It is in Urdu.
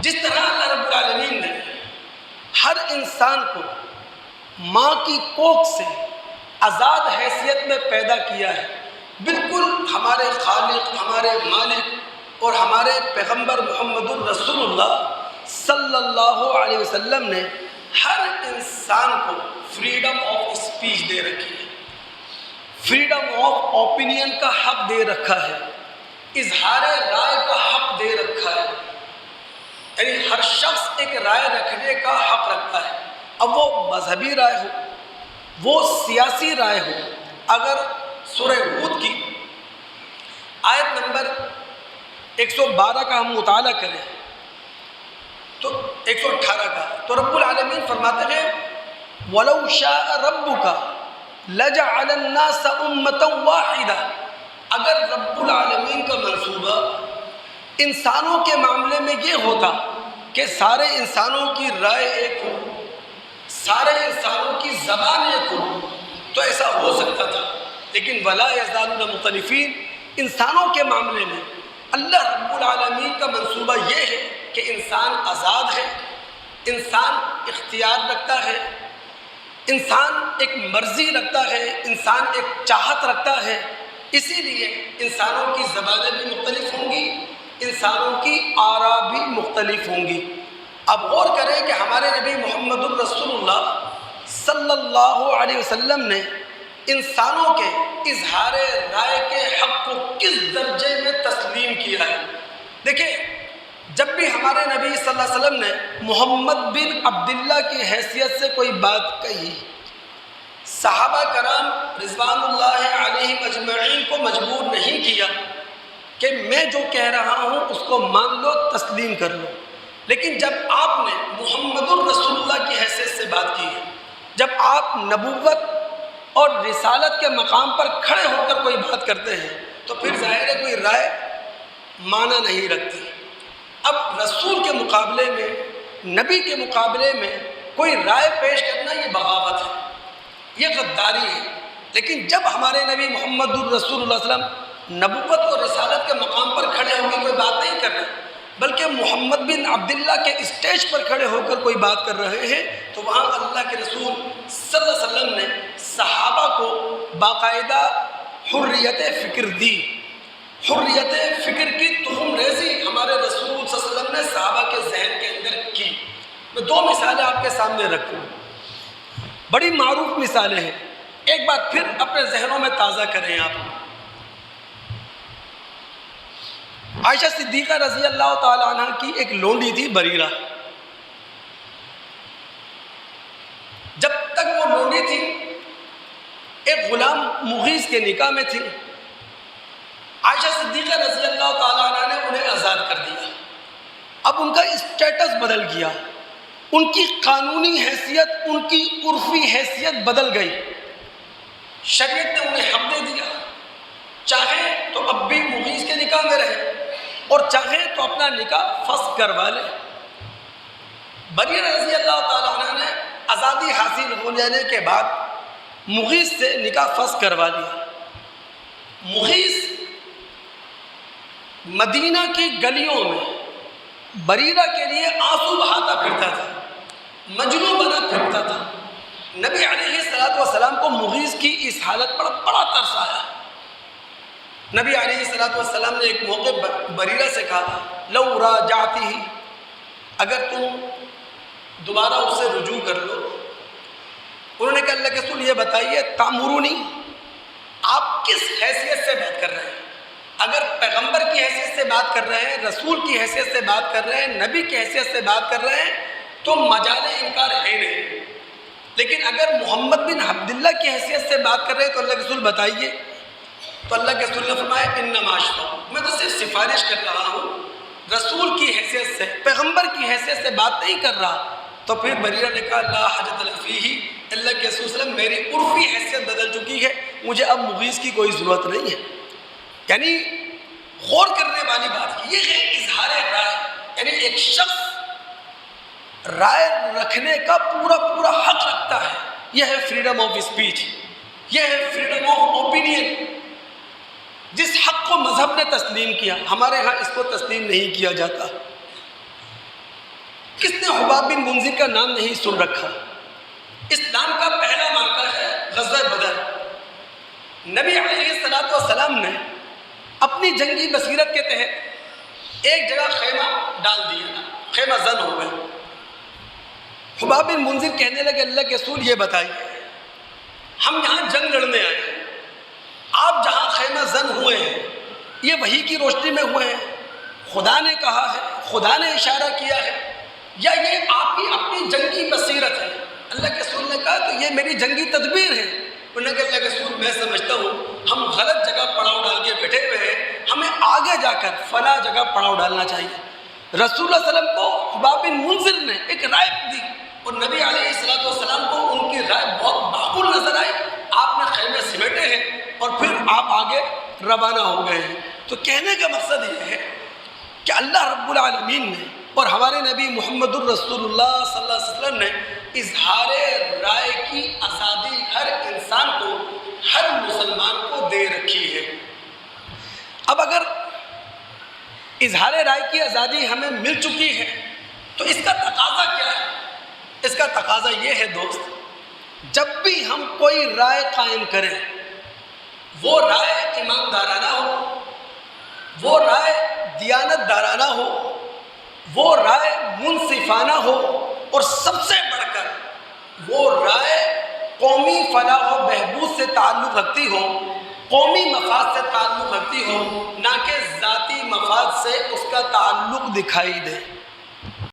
جس طرح اللہ رب العالمین نے ہر انسان کو ماں کی کوکھ سے آزاد حیثیت میں پیدا کیا ہے، بالکل ہمارے خالق، ہمارے مالک اور ہمارے پیغمبر محمد الرسول اللہ صلی اللہ علیہ وسلم نے ہر انسان کو فریڈم آف اسپیچ دے رکھی ہے، فریڈم آف اوپینین کا حق دے رکھا ہے، اظہار رائے کا حق دے رکھا ہے، یعنی ہر شخص ایک رائے رکھنے کا حق رکھتا ہے، اب وہ مذہبی رائے ہو، وہ سیاسی رائے ہو۔ اگر سورہ ہود کی آیت نمبر 112 کا ہم مطالعہ کریں تو 118 کا، تو رب العالمین فرماتے ہیں وَلَوْ شَاءَ رَبُّكَ لَجَعَلَ النَّاسَ أُمَّةً وَاحِدَةً، اگر رب العالمین کا منصوبہ انسانوں کے معاملے میں یہ ہوتا کہ سارے انسانوں کی رائے ایک ہو، سارے انسانوں کی زبان ایک ہو، تو ایسا ہو سکتا تھا، لیکن وَلَا يَزَالُونَ مُخْتَلِفِينَ، انسانوں کے معاملے میں اللہ رب العالمین کا منصوبہ یہ ہے کہ انسان آزاد ہے، انسان اختیار رکھتا ہے، انسان ایک مرضی رکھتا ہے، انسان ایک چاہت رکھتا ہے، اسی لیے انسانوں کی زبانیں بھی مختلف ہوں گی، انسانوں کی آراء بھی مختلف ہوں گی۔ اب غور کریں کہ ہمارے نبی محمد الرسول اللہ صلی اللہ علیہ وسلم نے انسانوں کے اظہار رائے کے حق کو کس درجے میں تسلیم کیا ہے۔ دیکھیں، جب بھی ہمارے نبی صلی اللہ علیہ وسلم نے محمد بن عبداللہ کی حیثیت سے کوئی بات کہی، صحابہ کرام رضوان اللہ علیہم اجمعین کو مجبور نہیں کیا کہ میں جو کہہ رہا ہوں اس کو مان لو، تسلیم کر لو، لیکن جب آپ نے محمد الرسول اللہ کی حیثیت سے بات کی ہے، جب آپ نبوت اور رسالت کے مقام پر کھڑے ہو کر کوئی بات کرتے ہیں تو پھر ظاہر ہے کوئی رائے معنی نہیں رکھتی۔ اب رسول کے مقابلے میں، نبی کے مقابلے میں کوئی رائے پیش کرنا یہ بغاوت ہے، یہ غداری ہے، لیکن جب ہمارے نبی محمد الرسول اللہ صلی اللہ علیہ وسلم نبوت اور رسالت کے مقام پر کھڑے ہو کے کوئی بات نہیں کر رہے بلکہ محمد بن عبداللہ کے اسٹیج پر کھڑے ہو کر کوئی بات کر رہے ہیں، تو وہاں اللہ کے رسول صلی اللہ علیہ وسلم نے صحابہ کو باقاعدہ حریت فکر دی، حریت فکر کی تخم ریزی ہمارے رسول صلی اللہ علیہ وسلم نے صحابہ کے ذہن کے اندر کی۔ میں دو مثالیں آپ کے سامنے رکھوں، بڑی معروف مثالیں ہیں، ایک بار پھر اپنے ذہنوں میں تازہ کریں آپ۔ عائشہ صدیقہ رضی اللہ تعالیٰ عنہ کی ایک لونڈی تھی بریرہ، جب تک وہ لونڈی تھی ایک غلام مغیث کے نکاح میں تھی، عائشہ صدیقہ رضی اللہ تعالیٰ عنہ نے انہیں آزاد کر دیا۔ اب ان کا اسٹیٹس بدل گیا، ان کی قانونی حیثیت، ان کی عرفی حیثیت بدل گئی، شریعت نے انہیں حق دے دیا، چاہے تو اب بھی مغیث کے نکاح میں رہے اور چاہے تو اپنا نکاح فسخ کروا لے۔ بریرہ رضی اللہ تعالیٰ عنہ نے آزادی حاصل ہو جانے کے بعد مغیث سے نکاح فسخ کروا لیا۔ مغیث مدینہ کی گلیوں میں بریرہ کے لیے آنسو بہاتا پھرتا تھا، مجنون بنا پھرتا تھا۔ نبی علیہ الصلوۃ والسلام کو مغیث کی اس حالت پر بڑا ترس آیا۔ نبی علیہ الصلوۃ والسلام نے ایک موقع بریرہ سے کہا لو راجعتہ، اگر تم دوبارہ اس سے رجوع کر لو۔ انہوں نے کہا اللہ کے رسول یہ بتائیے تامرونی، آپ کس حیثیت سے بات کر رہے ہیں؟ اگر پیغمبر کی حیثیت سے بات کر رہے ہیں، رسول کی حیثیت سے بات کر رہے ہیں، نبی کی حیثیت سے بات کر رہے ہیں تو مجال انکار ہے نہیں، لیکن اگر محمد بن عبداللہ کی حیثیت سے بات کر رہے ہیں تو اللہ کے رسول بتائیے۔ تو اللہ کے رسول نے فرمایا انما اشفع، میں تو صرف سفارش کر رہا ہوں، رسول کی حیثیت سے، پیغمبر کی حیثیت سے بات نہیں کر رہا۔ تو پھر بریرہ نے کہا لا حاجۃ لنا فیہ، اللہ کے رسول صلی اللہ علیہ وسلم میری عرفی حیثیت بدل چکی ہے، مجھے اب مغیث کی کوئی ضرورت نہیں ہے۔ یعنی غور کرنے والی بات یہ ہے اظہار رائے، یعنی ایک شخص رائے رکھنے کا پورا حق رکھتا ہے، یہ ہے فریڈم آف اسپیچ، یہ ہے فریڈم آف اوپینین۔ جس حق کو مذہب نے تسلیم کیا، ہمارے ہاں اس کو تسلیم نہیں کیا جاتا۔ کس نے حباب بن منذر کا نام نہیں سن رکھا؟ اسلام کا پہلا معرکہ ہے غزوہ بدر۔ نبی علیہ الصلوۃ والسلام نے اپنی جنگی بصیرت کے تحت ایک جگہ خیمہ ڈال دیا، خیمہ زن ہو گئے۔ حباب بن منذر کہنے لگے اللہ کے رسول یہ بتائیے، ہم یہاں جنگ لڑنے آئے ہیں، آپ جہاں خیمہ زن ہوئے ہیں یہ وحی کی روشنی میں ہوئے ہیں، خدا نے کہا ہے، خدا نے اشارہ کیا ہے، یا یہ آپ کی اپنی جنگی بصیرت ہے؟ اللہ کے رسول نے کہا تو یہ میری جنگی تدبیر ہے۔ انہوں نے کہا اللہ کے رسول میں سمجھتا ہوں ہم غلط جگہ پڑاؤ ڈال کے بیٹھے ہوئے ہیں، ہمیں آگے جا کر فلاں جگہ پڑاؤ ڈالنا چاہیے۔ رسول اللہ صلی اللہ علیہ وسلم کو حباب بن منذر نے ایک رائے دی اور نبی علیہ السلام کو ان کی رائے بہت معقول نظر آئی۔ آپ نے خیمے سمیٹے ہیں اور پھر آپ آگے روانہ ہو گئے ہیں۔ تو کہنے کا مقصد یہ ہے کہ اللہ رب العالمین نے اور ہمارے نبی محمد الرسول اللہ صلی اللہ علیہ وسلم نے اظہار رائے کی آزادی ہر انسان کو، ہر مسلمان کو دے رکھی ہے۔ اب اگر اظہار رائے کی آزادی ہمیں مل چکی ہے تو اس کا تقاضا کیا ہے؟ اس کا تقاضا یہ ہے دوست، جب بھی ہم کوئی رائے قائم کریں وہ رائے ایماندارانہ ہو، وہ رائے دیانت دارانہ ہو، وہ رائے منصفانہ ہو، اور سب سے بڑھ کر وہ رائے قومی فلاح و بہبود سے تعلق رکھتی ہو، قومی مفاد سے تعلق رکھتی ہو، نہ کہ ذاتی مفاد سے اس کا تعلق دکھائی دے۔